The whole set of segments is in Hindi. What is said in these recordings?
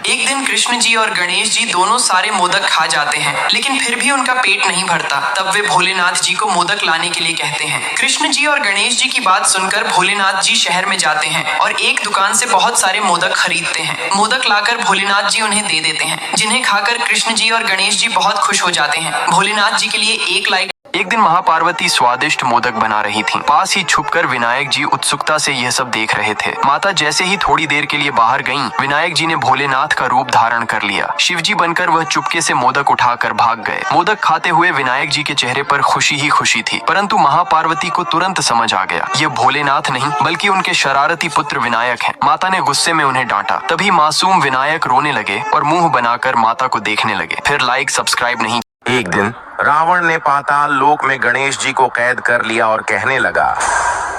एक दिन कृष्ण जी और गणेश जी दोनों सारे मोदक खा जाते हैं, लेकिन फिर भी उनका पेट नहीं भरता। तब वे भोलेनाथ जी को मोदक लाने के लिए कहते हैं। कृष्ण जी और गणेश जी की बात सुनकर भोलेनाथ जी शहर में जाते हैं और एक दुकान से बहुत सारे मोदक खरीदते हैं। मोदक लाकर भोलेनाथ जी उन्हें दे देते हैं, जिन्हें खाकर कृष्ण जी और गणेश जी बहुत खुश हो जाते हैं। भोलेनाथ जी के लिए एक लाइक। एक दिन महापार्वती स्वादिष्ट मोदक बना रही थीं। पास ही छुपकर विनायक जी उत्सुकता से यह सब देख रहे थे। माता जैसे ही थोड़ी देर के लिए बाहर गईं, विनायक जी ने भोलेनाथ का रूप धारण कर लिया। शिवजी बनकर वह चुपके से मोदक उठाकर भाग गए। मोदक खाते हुए विनायक जी के चेहरे पर खुशी ही खुशी थी, परंतु महापार्वती को तुरंत समझ आ गया, यह भोलेनाथ नहीं बल्कि उनके शरारती पुत्र विनायक हैं। माता ने गुस्से में उन्हें डांटा। तभी मासूम विनायक रोने लगे और मुंह बनाकर माता को देखने लगे। फिर लाइक सब्सक्राइब नहीं। एक दिन रावण ने पाताल लोक में गणेश जी को कैद कर लिया और कहने लगा,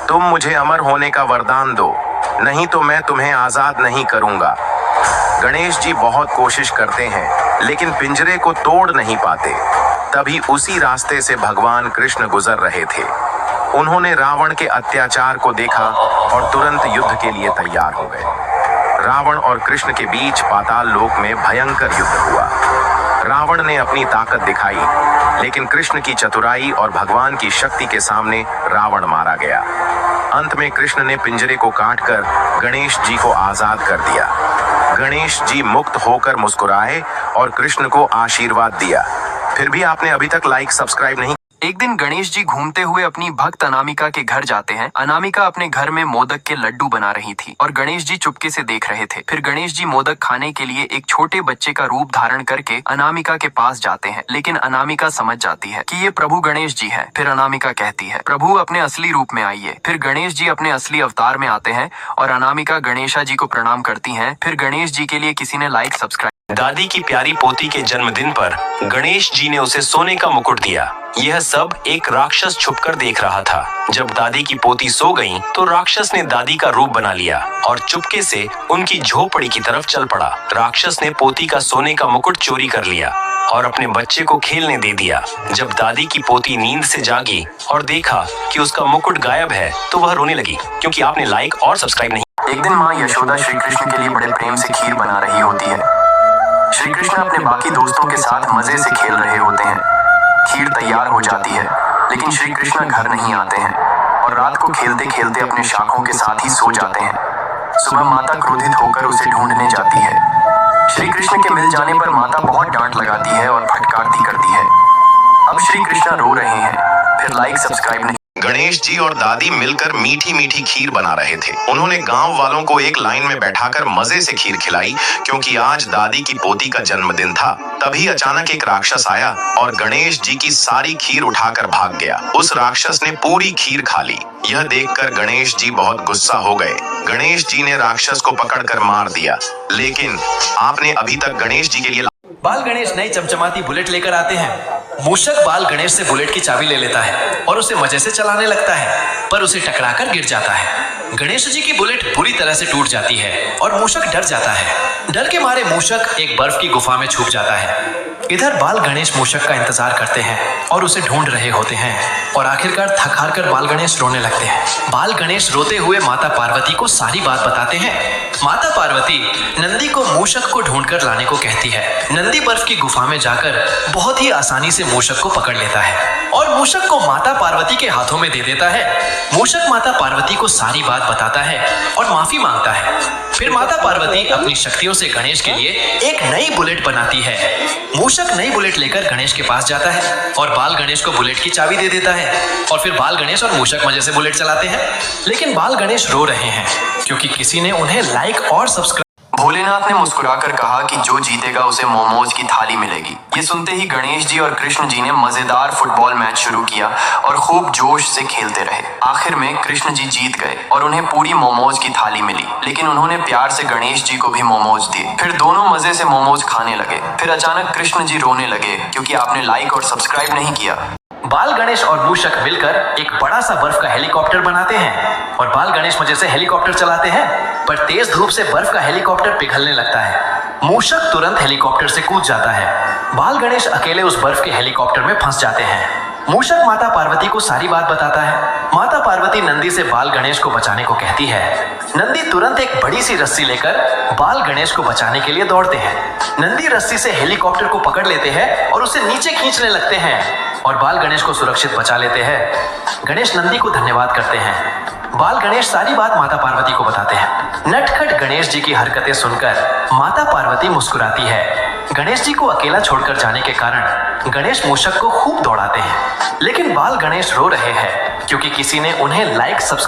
तुम मुझे अमर होने का वरदान दो, नहीं तो मैं तुम्हें आजाद नहीं करूंगा। गणेश जी बहुत कोशिश करते हैं, लेकिन पिंजरे को तोड़ नहीं पाते। तभी उसी रास्ते से भगवान कृष्ण गुजर रहे थे। उन्होंने रावण के अत्याचार को देखा और तुरंत युद्ध के लिए तैयार हो गए। रावण और कृष्ण के बीच पाताल लोक में भयंकर युद्ध हुआ। रावण ने अपनी ताकत दिखाई, लेकिन कृष्ण की चतुराई और भगवान की शक्ति के सामने रावण मारा गया। अंत में कृष्ण ने पिंजरे को काटकर गणेश जी को आजाद कर दिया। गणेश जी मुक्त होकर मुस्कुराए और कृष्ण को आशीर्वाद दिया। फिर भी आपने अभी तक लाइक सब्सक्राइब नहीं। एक दिन गणेश जी घूमते हुए अपनी भक्त अनामिका के घर जाते हैं। अनामिका अपने घर में मोदक के लड्डू बना रही थी और गणेश जी चुपके से देख रहे थे। फिर गणेश जी मोदक खाने के लिए एक छोटे बच्चे का रूप धारण करके अनामिका के पास जाते हैं, लेकिन अनामिका समझ जाती है कि ये प्रभु गणेश जी है। फिर अनामिका कहती है, प्रभु अपने असली रूप में आइए। फिर गणेश जी अपने असली अवतार में आते हैं और अनामिका गणेशा जी को प्रणाम करती है। फिर गणेश जी के लिए किसी ने लाइक सब्सक्राइब। दादी की प्यारी पोती के जन्मदिन पर गणेश जी ने उसे सोने का मुकुट दिया। यह सब एक राक्षस छुपकर देख रहा था। जब दादी की पोती सो गई, तो राक्षस ने दादी का रूप बना लिया और चुपके से उनकी झोपड़ी की तरफ चल पड़ा। राक्षस ने पोती का सोने का मुकुट चोरी कर लिया और अपने बच्चे को खेलने दे दिया। जब दादी की पोती नींद से जागी और देखा कि उसका मुकुट गायब है, तो वह रोने लगी, क्योंकि आपने लाइक और सब्सक्राइब नहीं। एक दिन माँ यशोदा श्री कृष्ण के लिए बड़े प्रेम से खीर बना रही होती है। श्री कृष्ण अपने बाकी दोस्तों के साथ मजे से खेल रहे होते हैं। खीर तैयार हो जाती है, लेकिन श्री कृष्ण घर नहीं आते हैं और रात को खेलते खेलते अपने शाखों के साथ ही सो जाते हैं। सुबह माता क्रोधित होकर उसे ढूंढने जाती है। श्री कृष्ण के मिल जाने पर माता बहुत डांट लगाती है और फटकारती करती है। अब श्री कृष्ण रो रहे हैं। फिर लाइक सब्सक्राइब नहीं। गणेश जी और दादी मिलकर मीठी मीठी खीर बना रहे थे। उन्होंने गांव वालों को एक लाइन में बैठाकर मजे से खीर खिलाई, क्योंकि आज दादी की पोती का जन्मदिन था। तभी अचानक एक राक्षस आया और गणेश जी की सारी खीर उठाकर भाग गया। उस राक्षस ने पूरी खीर खा ली। यह देखकर गणेश जी बहुत गुस्सा हो गए। गणेश जी ने राक्षस को पकड़कर मार दिया। लेकिन आपने अभी तक गणेश जी के लिए बाल गणेश नई चमचमाती बुलेट लेकर आते हैं। मूषक बाल गणेश से बुलेट की चाबी ले लेता है और उसे मजे से चलाने लगता है, पर उसे टकराकर गिर जाता है। गणेश जी की बुलेट पूरी तरह से टूट जाती है और मूषक डर जाता है। डर के मारे मूषक एक बर्फ की गुफा में छुप जाता है। इधर बाल गणेश मूषक का इंतजार करते हैं और उसे ढूंढ रहे होते हैं और आखिरकार थक हार कर बाल गणेश रोने लगते हैं। बाल गणेश रोते हुए माता पार्वती को सारी बात बताते हैं। माता पार्वती नंदी को मूषक को ढूंढकर लाने को कहती है। नंदी बर्फ की गुफा में जाकर बहुत ही आसानी से मूषक को पकड़ लेता है और मूषक को माता पार्वती के हाथों में दे देता है। मूषक माता पार्वती को सारी बात बताता है और माफी मांगता है। फिर माता पार्वती अपनी शक्तियों से गणेश के लिए एक नई बुलेट बनाती है। मूषक नई बुलेट लेकर गणेश के पास जाता है और बाल गणेश को बुलेट की चाबी दे देता है और फिर बाल गणेश और मूषक मजे से बुलेट चलाते हैं। लेकिन बाल गणेश रो रहे हैं, क्योंकि किसी ने उन्हें लाइक और सब्सक्राइब। भोलेनाथ ने मुस्कुराकर कहा कि जो जीतेगा उसे मोमोज की थाली मिलेगी। ये सुनते ही गणेश जी और कृष्ण जी ने मजेदार फुटबॉल मैच शुरू किया और खूब जोश से खेलते रहे। आखिर में कृष्ण जी जीत गए और उन्हें पूरी मोमोज की थाली मिली, लेकिन उन्होंने प्यार से गणेश जी को भी मोमोज दिए। फिर दोनों मजे से मोमोज खाने लगे। फिर अचानक कृष्ण जी रोने लगे, क्योंकि आपने लाइक और सब्सक्राइब नहीं किया। बाल गणेश और मूषक मिलकर एक बड़ा सा बर्फ का हेलीकॉप्टर बनाते हैं और बाल गणेश मजे से हेलीकॉप्टर चलाते हैं, पर तेज धूप से बर्फ का हेलीकॉप्टर पिघलने लगता है। मूषक तुरंत हेलीकॉप्टर से कूद जाता है। बाल गणेश अकेले उस बर्फ के हेलीकॉप्टर में फंस जाते हैं। मूषक माता पार्वती को सारी बात बताता है। माता पार्वती नंदी से बाल गणेश को बचाने को कहती है। नंदी तुरंत एक बड़ी सी रस्सी लेकर बाल गणेश को बचाने के लिए दौड़ते हैं। नंदी रस्सी से हेलीकॉप्टर को पकड़ लेते हैं और उसे नीचे खींचने लगते हैं और बाल गणेश को सुरक्षित बचा लेते हैं। गणेश नंदी को धन्यवाद करते हैं। बाल गणेश सारी बात माता पार्वती को बताते हैं। नटखट गणेश जी की हरकतें सुनकर माता पार्वती मुस्कुराती है। गणेश जी को अकेला छोड़कर जाने के कारण गणेश मूषक को खूब दौड़ाते हैं, लेकिन बाल गणेश रो रहे हैं क्योंकि किसी ने उन्हें लाइक सब्सक्राइब